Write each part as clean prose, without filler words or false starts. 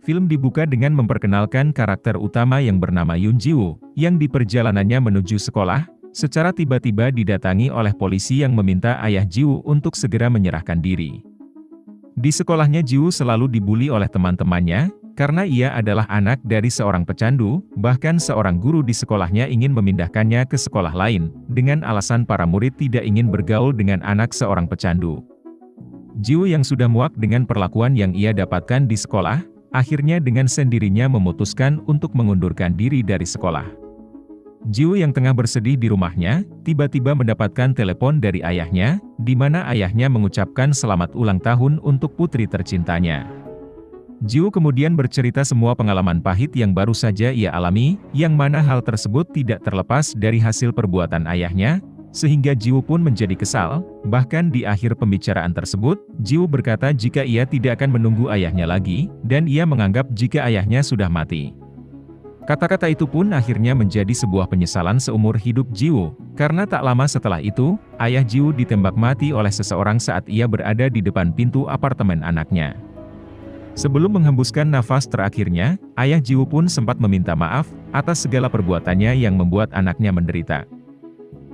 Film dibuka dengan memperkenalkan karakter utama yang bernama Yoon Ji-woo, yang di perjalanannya menuju sekolah, secara tiba-tiba didatangi oleh polisi yang meminta ayah Ji-woo untuk segera menyerahkan diri. Di sekolahnya Ji-woo selalu dibully oleh teman-temannya, karena ia adalah anak dari seorang pecandu, bahkan seorang guru di sekolahnya ingin memindahkannya ke sekolah lain, dengan alasan para murid tidak ingin bergaul dengan anak seorang pecandu. Ji-woo yang sudah muak dengan perlakuan yang ia dapatkan di sekolah, akhirnya dengan sendirinya memutuskan untuk mengundurkan diri dari sekolah. Ji-woo yang tengah bersedih di rumahnya, tiba-tiba mendapatkan telepon dari ayahnya, di mana ayahnya mengucapkan selamat ulang tahun untuk putri tercintanya. Ji-woo kemudian bercerita semua pengalaman pahit yang baru saja ia alami, yang mana hal tersebut tidak terlepas dari hasil perbuatan ayahnya, sehingga Ji-woo pun menjadi kesal. Bahkan di akhir pembicaraan tersebut, Ji-woo berkata jika ia tidak akan menunggu ayahnya lagi, dan ia menganggap jika ayahnya sudah mati. Kata-kata itu pun akhirnya menjadi sebuah penyesalan seumur hidup Ji-woo, karena tak lama setelah itu, ayah Ji-woo ditembak mati oleh seseorang saat ia berada di depan pintu apartemen anaknya. Sebelum menghembuskan nafas terakhirnya, ayah Ji-woo pun sempat meminta maaf atas segala perbuatannya yang membuat anaknya menderita.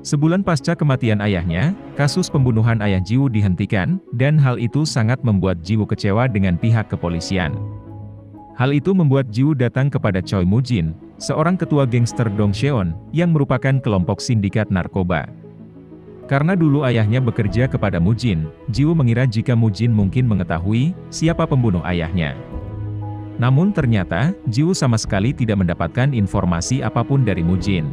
Sebulan pasca kematian ayahnya, kasus pembunuhan ayah Ji-woo dihentikan, dan hal itu sangat membuat Ji-woo kecewa dengan pihak kepolisian. Hal itu membuat Ji-woo datang kepada Choi Moo-jin, seorang ketua gangster Dongcheon, yang merupakan kelompok sindikat narkoba. Karena dulu ayahnya bekerja kepada Moo-jin, Ji-woo mengira jika Moo-jin mungkin mengetahui siapa pembunuh ayahnya. Namun ternyata, Ji-woo sama sekali tidak mendapatkan informasi apapun dari Moo-jin.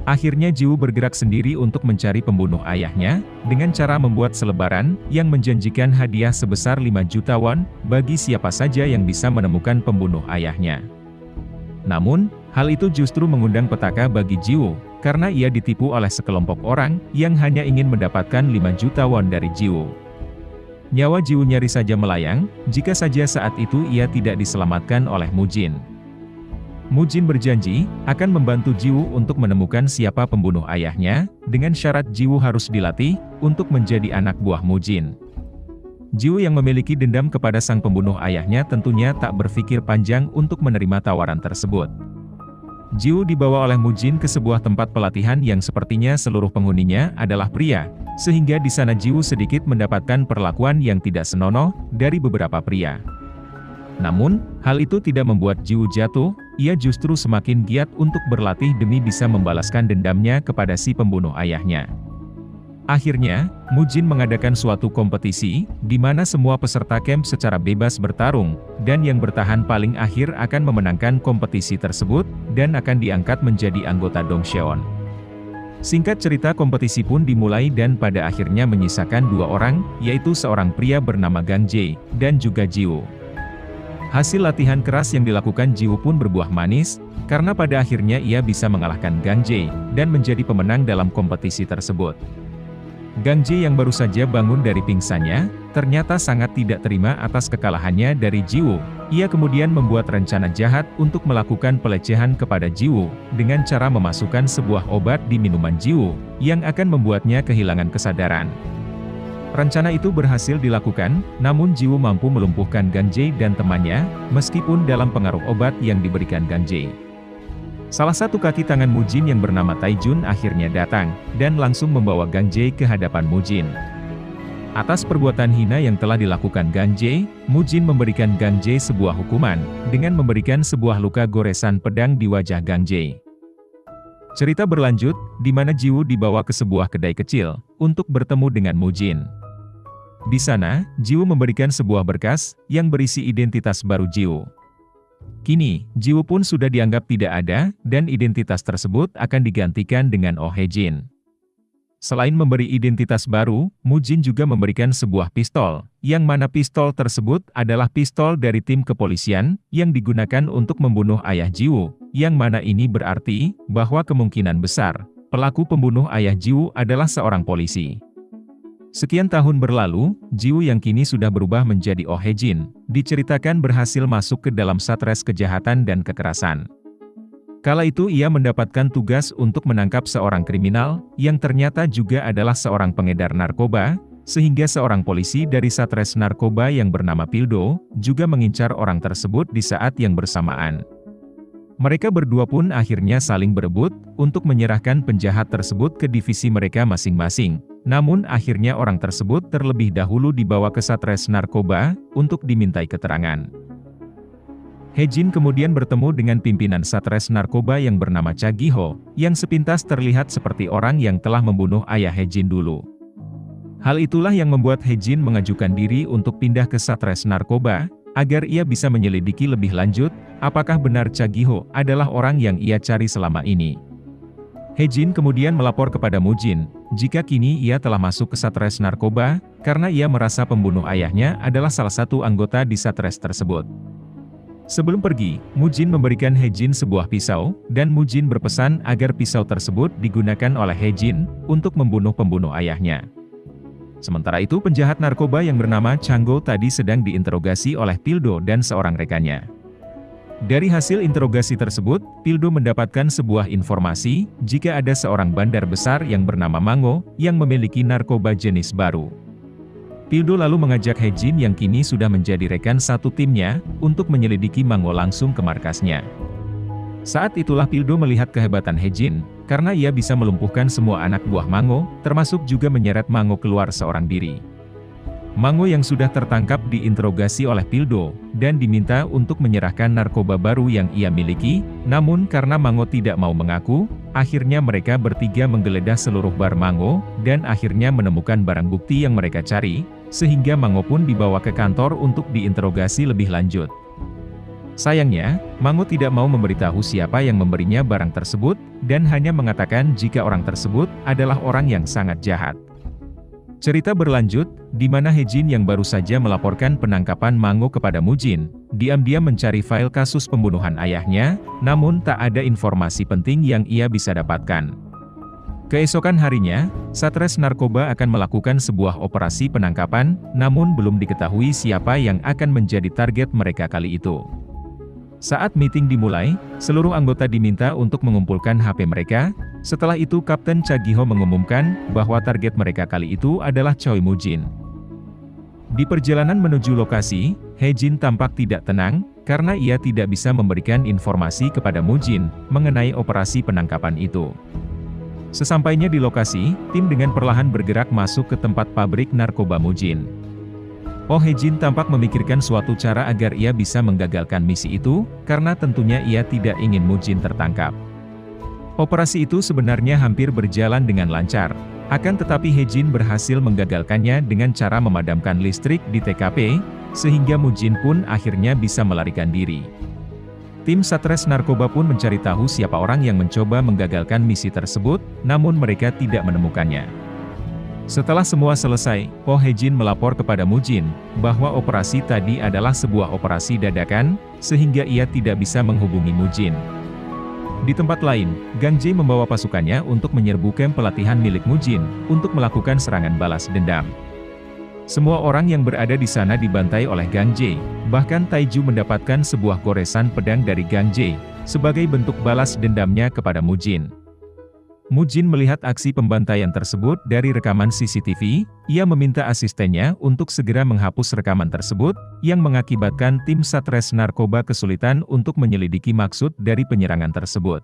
Akhirnya Ji-woo bergerak sendiri untuk mencari pembunuh ayahnya, dengan cara membuat selebaran, yang menjanjikan hadiah sebesar 5 juta won, bagi siapa saja yang bisa menemukan pembunuh ayahnya. Namun, hal itu justru mengundang petaka bagi Ji-woo, karena ia ditipu oleh sekelompok orang, yang hanya ingin mendapatkan 5 juta won dari Ji-woo. Nyawa Ji-woo nyaris saja melayang, jika saja saat itu ia tidak diselamatkan oleh Moo-jin. Moo-jin berjanji akan membantu Ji-woo untuk menemukan siapa pembunuh ayahnya, dengan syarat Ji-woo harus dilatih untuk menjadi anak buah Moo-jin. Ji-woo yang memiliki dendam kepada sang pembunuh ayahnya tentunya tak berpikir panjang untuk menerima tawaran tersebut. Ji-woo dibawa oleh Moo-jin ke sebuah tempat pelatihan yang sepertinya seluruh penghuninya adalah pria, sehingga di sana Ji-woo sedikit mendapatkan perlakuan yang tidak senonoh dari beberapa pria. Namun, hal itu tidak membuat Ji-woo jatuh, ia justru semakin giat untuk berlatih demi bisa membalaskan dendamnya kepada si pembunuh ayahnya. Akhirnya, Moo-jin mengadakan suatu kompetisi, di mana semua peserta camp secara bebas bertarung, dan yang bertahan paling akhir akan memenangkan kompetisi tersebut, dan akan diangkat menjadi anggota Dongcheon. Singkat cerita kompetisi pun dimulai dan pada akhirnya menyisakan 2 orang, yaitu seorang pria bernama Gang Jae, dan juga Ji-woo. Hasil latihan keras yang dilakukan Ji-woo pun berbuah manis, karena pada akhirnya ia bisa mengalahkan Gang Jae, dan menjadi pemenang dalam kompetisi tersebut. Gang Jae yang baru saja bangun dari pingsannya, ternyata sangat tidak terima atas kekalahannya dari Ji-woo. Ia kemudian membuat rencana jahat untuk melakukan pelecehan kepada Ji-woo, dengan cara memasukkan sebuah obat di minuman Ji-woo, yang akan membuatnya kehilangan kesadaran. Rencana itu berhasil dilakukan, namun Ji-woo mampu melumpuhkan Gang Jae dan temannya, meskipun dalam pengaruh obat yang diberikan Gang Jae. Salah satu kaki tangan Moo-jin yang bernama Tae-jun akhirnya datang, dan langsung membawa Gang Jae ke hadapan Moo-jin. Atas perbuatan hina yang telah dilakukan Gang Jae, Moo-jin memberikan Gang Jae sebuah hukuman, dengan memberikan sebuah luka goresan pedang di wajah Gang Jae. Cerita berlanjut, di mana Ji-woo dibawa ke sebuah kedai kecil, untuk bertemu dengan Moo-jin. Di sana, Ji-woo memberikan sebuah berkas, yang berisi identitas baru Ji-woo. Kini, Ji-woo pun sudah dianggap tidak ada, dan identitas tersebut akan digantikan dengan Oh Hae-jin. Selain memberi identitas baru, Moo-jin juga memberikan sebuah pistol, yang mana pistol tersebut adalah pistol dari tim kepolisian, yang digunakan untuk membunuh ayah Ji-woo, yang mana ini berarti, bahwa kemungkinan besar, pelaku pembunuh ayah Ji-woo adalah seorang polisi. Sekian tahun berlalu, Ji-woo yang kini sudah berubah menjadi Oh Hae-jin, diceritakan berhasil masuk ke dalam satres kejahatan dan kekerasan. Kala itu ia mendapatkan tugas untuk menangkap seorang kriminal, yang ternyata juga adalah seorang pengedar narkoba, sehingga seorang polisi dari Satres Narkoba yang bernama Pildo, juga mengincar orang tersebut di saat yang bersamaan. Mereka berdua pun akhirnya saling berebut, untuk menyerahkan penjahat tersebut ke divisi mereka masing-masing. Namun akhirnya orang tersebut terlebih dahulu dibawa ke Satres Narkoba, untuk dimintai keterangan. Hejin kemudian bertemu dengan pimpinan Satres Narkoba yang bernama Cha Gi-ho, yang sepintas terlihat seperti orang yang telah membunuh ayah Hejin dulu. Hal itulah yang membuat Hejin mengajukan diri untuk pindah ke Satres Narkoba, agar ia bisa menyelidiki lebih lanjut, apakah benar Cha Gi-ho adalah orang yang ia cari selama ini. Hejin kemudian melapor kepada Mujin, jika kini ia telah masuk ke Satres Narkoba, karena ia merasa pembunuh ayahnya adalah salah satu anggota di Satres tersebut. Sebelum pergi, Mujin memberikan Hejin sebuah pisau, dan Mujin berpesan agar pisau tersebut digunakan oleh Hejin, untuk membunuh pembunuh ayahnya. Sementara itu penjahat narkoba yang bernama Changgo tadi sedang diinterogasi oleh Pildo dan seorang rekannya. Dari hasil interogasi tersebut, Pildo mendapatkan sebuah informasi, jika ada seorang bandar besar yang bernama Mango, yang memiliki narkoba jenis baru. Pildo lalu mengajak Hejin yang kini sudah menjadi rekan satu timnya, untuk menyelidiki Mango langsung ke markasnya. Saat itulah Pildo melihat kehebatan Hejin, karena ia bisa melumpuhkan semua anak buah Mango, termasuk juga menyeret Mango keluar seorang diri. Mango yang sudah tertangkap diinterogasi oleh Pildo, dan diminta untuk menyerahkan narkoba baru yang ia miliki, namun karena Mango tidak mau mengaku, akhirnya mereka bertiga menggeledah seluruh bar Mango, dan akhirnya menemukan barang bukti yang mereka cari, sehingga Mango pun dibawa ke kantor untuk diinterogasi lebih lanjut. Sayangnya, Mango tidak mau memberitahu siapa yang memberinya barang tersebut, dan hanya mengatakan jika orang tersebut adalah orang yang sangat jahat. Cerita berlanjut, di mana Hejin yang baru saja melaporkan penangkapan Mango kepada Mujin, diam-diam mencari file kasus pembunuhan ayahnya, namun tak ada informasi penting yang ia bisa dapatkan. Keesokan harinya, Satres Narkoba akan melakukan sebuah operasi penangkapan, namun belum diketahui siapa yang akan menjadi target mereka kali itu. Saat meeting dimulai, seluruh anggota diminta untuk mengumpulkan HP mereka. Setelah itu Kapten Cha Gi-ho mengumumkan bahwa target mereka kali itu adalah Choi Mujin. Di perjalanan menuju lokasi, Hejin tampak tidak tenang, karena ia tidak bisa memberikan informasi kepada Mujin mengenai operasi penangkapan itu. Sesampainya di lokasi, tim dengan perlahan bergerak masuk ke tempat pabrik narkoba Mujin. Oh Hejin tampak memikirkan suatu cara agar ia bisa menggagalkan misi itu, karena tentunya ia tidak ingin Mujin tertangkap. Operasi itu sebenarnya hampir berjalan dengan lancar, akan tetapi Hejin berhasil menggagalkannya dengan cara memadamkan listrik di TKP, sehingga Mujin pun akhirnya bisa melarikan diri. Tim Satres Narkoba pun mencari tahu siapa orang yang mencoba menggagalkan misi tersebut, namun mereka tidak menemukannya. Setelah semua selesai, Oh Hejin melapor kepada Mujin, bahwa operasi tadi adalah sebuah operasi dadakan, sehingga ia tidak bisa menghubungi Mujin. Di tempat lain, Gang Jae membawa pasukannya untuk menyerbu kamp pelatihan milik Mujin, untuk melakukan serangan balas dendam. Semua orang yang berada di sana dibantai oleh Gang Jae, bahkan Taiju mendapatkan sebuah goresan pedang dari Gang Jae, sebagai bentuk balas dendamnya kepada Mujin. Mujin melihat aksi pembantaian tersebut dari rekaman CCTV, ia meminta asistennya untuk segera menghapus rekaman tersebut, yang mengakibatkan tim Satres Narkoba kesulitan untuk menyelidiki maksud dari penyerangan tersebut.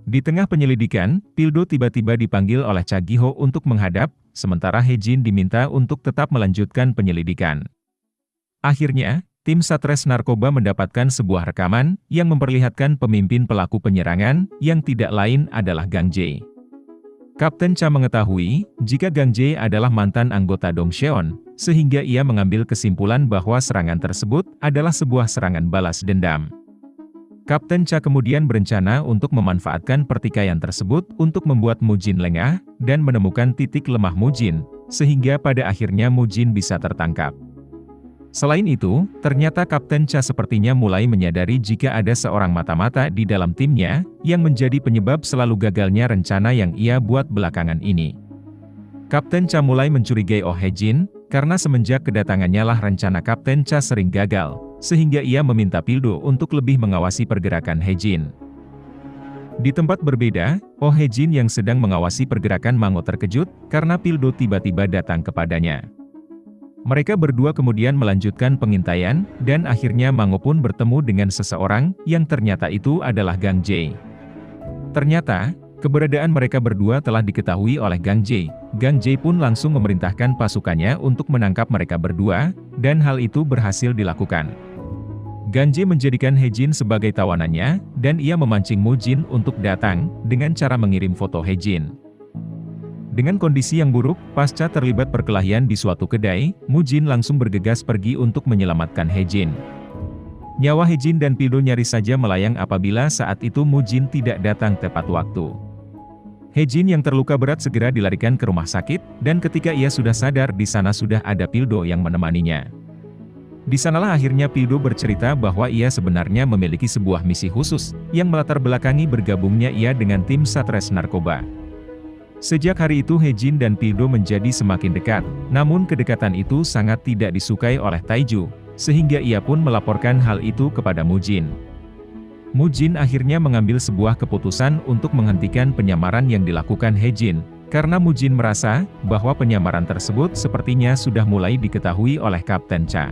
Di tengah penyelidikan, Pildo tiba-tiba dipanggil oleh Cha Gi-ho untuk menghadap, sementara Hejin diminta untuk tetap melanjutkan penyelidikan. Akhirnya, tim Satres Narkoba mendapatkan sebuah rekaman, yang memperlihatkan pemimpin pelaku penyerangan, yang tidak lain adalah Gang Jae. Kapten Cha mengetahui, jika Gang Jae adalah mantan anggota Dongcheon, sehingga ia mengambil kesimpulan bahwa serangan tersebut adalah sebuah serangan balas dendam. Kapten Cha kemudian berencana untuk memanfaatkan pertikaian tersebut untuk membuat Mujin lengah, dan menemukan titik lemah Mujin, sehingga pada akhirnya Mujin bisa tertangkap. Selain itu, ternyata Kapten Cha sepertinya mulai menyadari jika ada seorang mata-mata di dalam timnya, yang menjadi penyebab selalu gagalnya rencana yang ia buat belakangan ini. Kapten Cha mulai mencurigai Oh Hejin, karena semenjak kedatangannya lah rencana Kapten Cha sering gagal, sehingga ia meminta Pildo untuk lebih mengawasi pergerakan Hejin. Di tempat berbeda, Oh Hye-jin yang sedang mengawasi pergerakan Mango terkejut karena Pildo tiba-tiba datang kepadanya. Mereka berdua kemudian melanjutkan pengintaian, dan akhirnya Mango pun bertemu dengan seseorang, yang ternyata itu adalah Gang Jae. Ternyata, keberadaan mereka berdua telah diketahui oleh Gang Jae. Gang Jae pun langsung memerintahkan pasukannya untuk menangkap mereka berdua, dan hal itu berhasil dilakukan. Gang Jae menjadikan Hye-jin sebagai tawanannya, dan ia memancing Mu-jin untuk datang, dengan cara mengirim foto Hye-jin. Dengan kondisi yang buruk, pasca terlibat perkelahian di suatu kedai, Mu-jin langsung bergegas pergi untuk menyelamatkan Hye-jin. Nyawa Hye-jin dan Pildo nyaris saja melayang apabila saat itu Mu-jin tidak datang tepat waktu. Hye-jin yang terluka berat segera dilarikan ke rumah sakit, dan ketika ia sudah sadar di sana sudah ada Pildo yang menemaninya. Di sanalah akhirnya Pildo bercerita bahwa ia sebenarnya memiliki sebuah misi khusus, yang melatar belakangi bergabungnya ia dengan tim Satres Narkoba. Sejak hari itu Hye-jin dan Pildo menjadi semakin dekat, namun kedekatan itu sangat tidak disukai oleh Taiju, sehingga ia pun melaporkan hal itu kepada Mu-jin. Mu-jin akhirnya mengambil sebuah keputusan untuk menghentikan penyamaran yang dilakukan Hye-jin, karena Mu-jin merasa bahwa penyamaran tersebut sepertinya sudah mulai diketahui oleh Kapten Cha.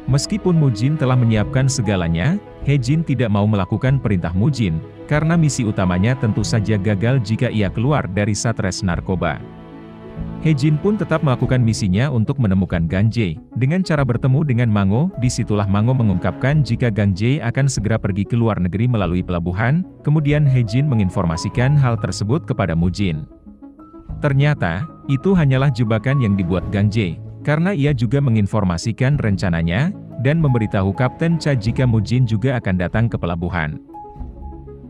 Meskipun Mu-jin telah menyiapkan segalanya, Hye-jin tidak mau melakukan perintah Mu-jin, karena misi utamanya tentu saja gagal jika ia keluar dari Satres Narkoba. Hye-jin pun tetap melakukan misinya untuk menemukan Gang Jae. Dengan cara bertemu dengan Mango, disitulah Mango mengungkapkan jika Gang Jae akan segera pergi ke luar negeri melalui pelabuhan, kemudian Hye-jin menginformasikan hal tersebut kepada Mu-jin. Ternyata, itu hanyalah jebakan yang dibuat Gang Jae. Karena ia juga menginformasikan rencananya, dan memberitahu Kapten Cha jika Mu-jin juga akan datang ke pelabuhan.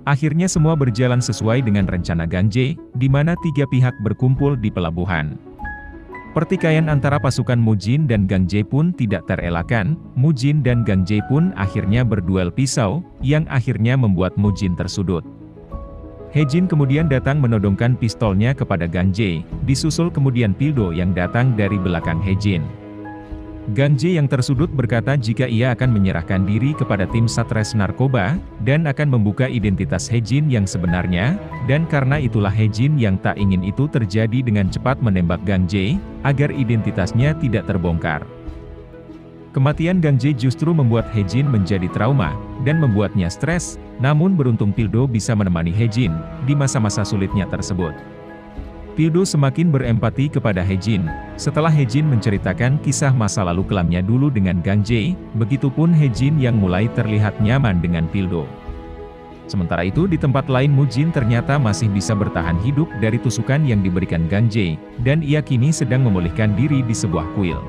Akhirnya semua berjalan sesuai dengan rencana Gang Jae, di mana tiga pihak berkumpul di pelabuhan. Pertikaian antara pasukan Mu-jin dan Gang Jae pun tidak terelakkan, Mu-jin dan Gang Jae pun akhirnya berduel pisau, yang akhirnya membuat Mu-jin tersudut. Hye-jin kemudian datang menodongkan pistolnya kepada Gang Jae, disusul kemudian Pildo yang datang dari belakang Hye-jin. Gang Jae yang tersudut berkata jika ia akan menyerahkan diri kepada tim Satres Narkoba, dan akan membuka identitas Hye-jin yang sebenarnya, dan karena itulah Hye-jin yang tak ingin itu terjadi dengan cepat menembak Gang Jae, agar identitasnya tidak terbongkar. Kematian Gang Jae justru membuat Hye-jin menjadi trauma, dan membuatnya stres, namun beruntung Pildo bisa menemani Hye-jin, di masa-masa sulitnya tersebut. Pildo semakin berempati kepada Hye-jin, setelah Hye-jin menceritakan kisah masa lalu kelamnya dulu dengan Gang Jae, begitupun Hye-jin yang mulai terlihat nyaman dengan Pildo. Sementara itu di tempat lain Mu-jin ternyata masih bisa bertahan hidup dari tusukan yang diberikan Gang Jae, dan ia kini sedang memulihkan diri di sebuah kuil.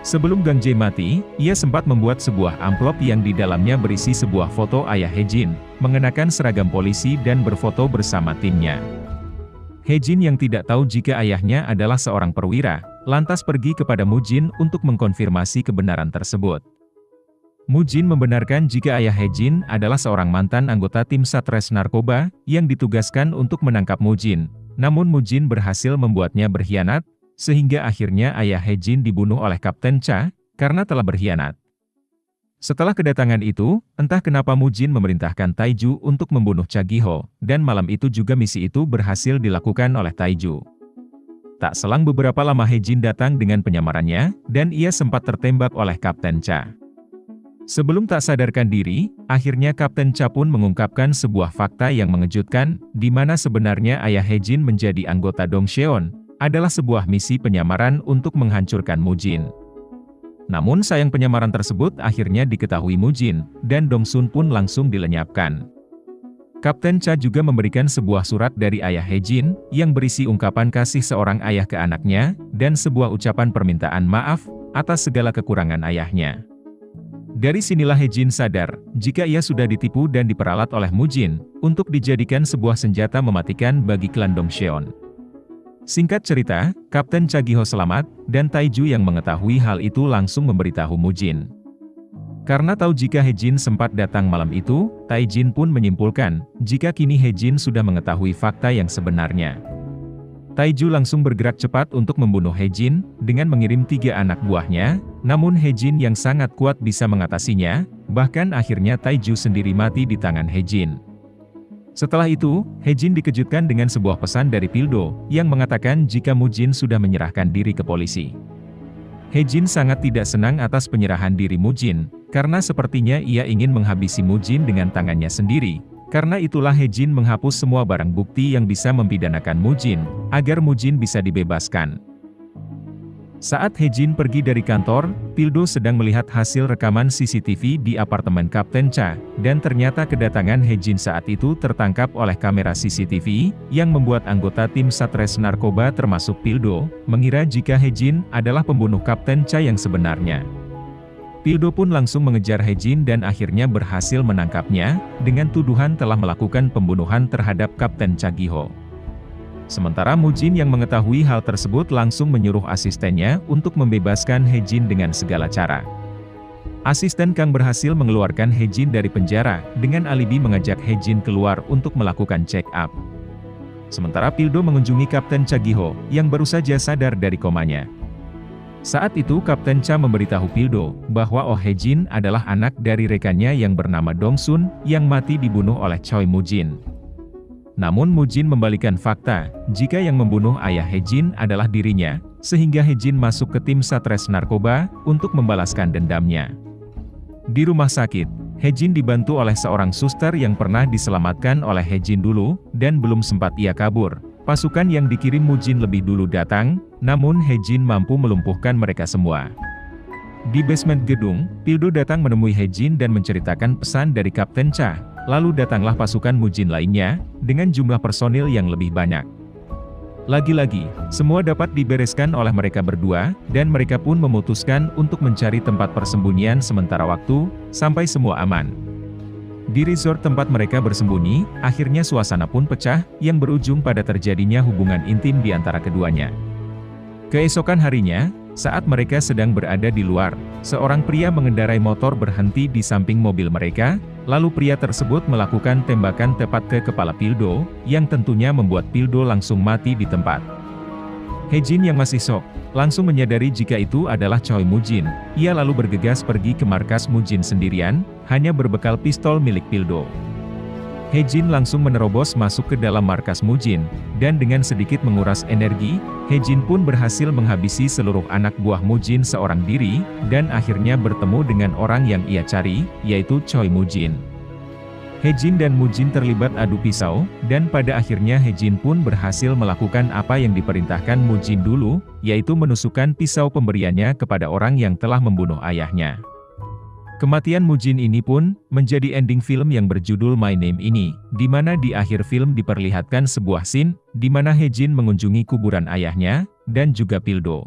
Sebelum Gang Jae mati, ia sempat membuat sebuah amplop yang di dalamnya berisi sebuah foto ayah Hye-jin, mengenakan seragam polisi dan berfoto bersama timnya. Hye-jin yang tidak tahu jika ayahnya adalah seorang perwira, lantas pergi kepada Mu-jin untuk mengkonfirmasi kebenaran tersebut. Mu-jin membenarkan jika ayah Hye-jin adalah seorang mantan anggota tim Satres Narkoba, yang ditugaskan untuk menangkap Mu-jin, namun Mu-jin berhasil membuatnya berkhianat, sehingga akhirnya ayah Hye-jin dibunuh oleh Kapten Cha, karena telah berkhianat. Setelah kedatangan itu, entah kenapa Mu-jin memerintahkan Taiju untuk membunuh Cha Gi-ho, dan malam itu juga misi itu berhasil dilakukan oleh Taiju. Tak selang beberapa lama Hye-jin datang dengan penyamarannya, dan ia sempat tertembak oleh Kapten Cha. Sebelum tak sadarkan diri, akhirnya Kapten Cha pun mengungkapkan sebuah fakta yang mengejutkan, di mana sebenarnya ayah Hye-jin menjadi anggota Dongcheon, adalah sebuah misi penyamaran untuk menghancurkan Mu-jin. Namun sayang penyamaran tersebut akhirnya diketahui Mu-jin, dan Dong-sun pun langsung dilenyapkan. Kapten Cha juga memberikan sebuah surat dari ayah Hye-jin, yang berisi ungkapan kasih seorang ayah ke anaknya, dan sebuah ucapan permintaan maaf, atas segala kekurangan ayahnya. Dari sinilah Hye-jin sadar, jika ia sudah ditipu dan diperalat oleh Mu-jin, untuk dijadikan sebuah senjata mematikan bagi klan Dongcheon. Singkat cerita, Kapten Cha Gi-ho selamat, dan Taiju yang mengetahui hal itu langsung memberitahu Mu-jin. Karena tahu jika Hye-jin sempat datang malam itu, Taijin pun menyimpulkan, jika kini Hye-jin sudah mengetahui fakta yang sebenarnya. Taiju langsung bergerak cepat untuk membunuh Hye-jin, dengan mengirim 3 anak buahnya, namun Hye-jin yang sangat kuat bisa mengatasinya, bahkan akhirnya Taiju sendiri mati di tangan Hye-jin. Setelah itu, Hejin dikejutkan dengan sebuah pesan dari Pildo, yang mengatakan jika Mujin sudah menyerahkan diri ke polisi. Hejin sangat tidak senang atas penyerahan diri Mujin, karena sepertinya ia ingin menghabisi Mujin dengan tangannya sendiri. Karena itulah Hejin menghapus semua barang bukti yang bisa mempidanakan Mujin, agar Mujin bisa dibebaskan. Saat Hejin pergi dari kantor, Pildo sedang melihat hasil rekaman CCTV di apartemen Kapten Cha, dan ternyata kedatangan Hejin saat itu tertangkap oleh kamera CCTV, yang membuat anggota tim Satres Narkoba termasuk Pildo, mengira jika Hejin adalah pembunuh Kapten Cha yang sebenarnya. Pildo pun langsung mengejar Hejin dan akhirnya berhasil menangkapnya, dengan tuduhan telah melakukan pembunuhan terhadap Kapten Cha Giho. Sementara Mujin yang mengetahui hal tersebut langsung menyuruh asistennya untuk membebaskan Hejin dengan segala cara. Asisten Kang berhasil mengeluarkan Hejin dari penjara, dengan alibi mengajak Hejin keluar untuk melakukan check up. Sementara Pildo mengunjungi Kapten Cha Giho, yang baru saja sadar dari komanya. Saat itu Kapten Cha memberitahu Pildo, bahwa Oh Hejin adalah anak dari rekannya yang bernama Dong Sun, yang mati dibunuh oleh Choi Mujin. Namun Mujin membalikan fakta, jika yang membunuh ayah Hejin adalah dirinya, sehingga Hejin masuk ke tim Satres Narkoba, untuk membalaskan dendamnya. Di rumah sakit, Hejin dibantu oleh seorang suster yang pernah diselamatkan oleh Hejin dulu, dan belum sempat ia kabur. Pasukan yang dikirim Mujin lebih dulu datang, namun Hejin mampu melumpuhkan mereka semua. Di basement gedung, Pildo datang menemui Hejin dan menceritakan pesan dari Kapten Cha. Lalu datanglah pasukan Mujin lainnya, dengan jumlah personil yang lebih banyak. Lagi-lagi, semua dapat dibereskan oleh mereka berdua, dan mereka pun memutuskan untuk mencari tempat persembunyian sementara waktu, sampai semua aman. Di resort tempat mereka bersembunyi, akhirnya suasana pun pecah, yang berujung pada terjadinya hubungan intim di antara keduanya. Keesokan harinya, saat mereka sedang berada di luar, seorang pria mengendarai motor berhenti di samping mobil mereka, lalu pria tersebut melakukan tembakan tepat ke kepala Pildo, yang tentunya membuat Pildo langsung mati di tempat. Hejin yang masih shock, langsung menyadari jika itu adalah Choi Mujin. Ia lalu bergegas pergi ke markas Mujin sendirian, hanya berbekal pistol milik Pildo. Hejin langsung menerobos masuk ke dalam markas Mujin, dan dengan sedikit menguras energi, Hejin pun berhasil menghabisi seluruh anak buah Mujin seorang diri, dan akhirnya bertemu dengan orang yang ia cari, yaitu Choi Mujin. Hejin dan Mujin terlibat adu pisau, dan pada akhirnya Hejin pun berhasil melakukan apa yang diperintahkan Mujin dulu, yaitu menusukkan pisau pemberiannya kepada orang yang telah membunuh ayahnya. Kematian Mujin ini pun menjadi ending film yang berjudul My Name ini, di mana di akhir film diperlihatkan sebuah scene, di mana Hejin mengunjungi kuburan ayahnya, dan juga Pildo.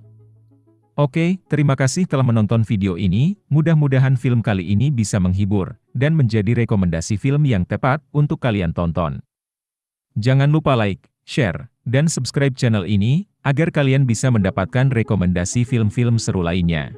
Oke, terima kasih telah menonton video ini, mudah-mudahan film kali ini bisa menghibur, dan menjadi rekomendasi film yang tepat untuk kalian tonton. Jangan lupa like, share, dan subscribe channel ini, agar kalian bisa mendapatkan rekomendasi film-film seru lainnya.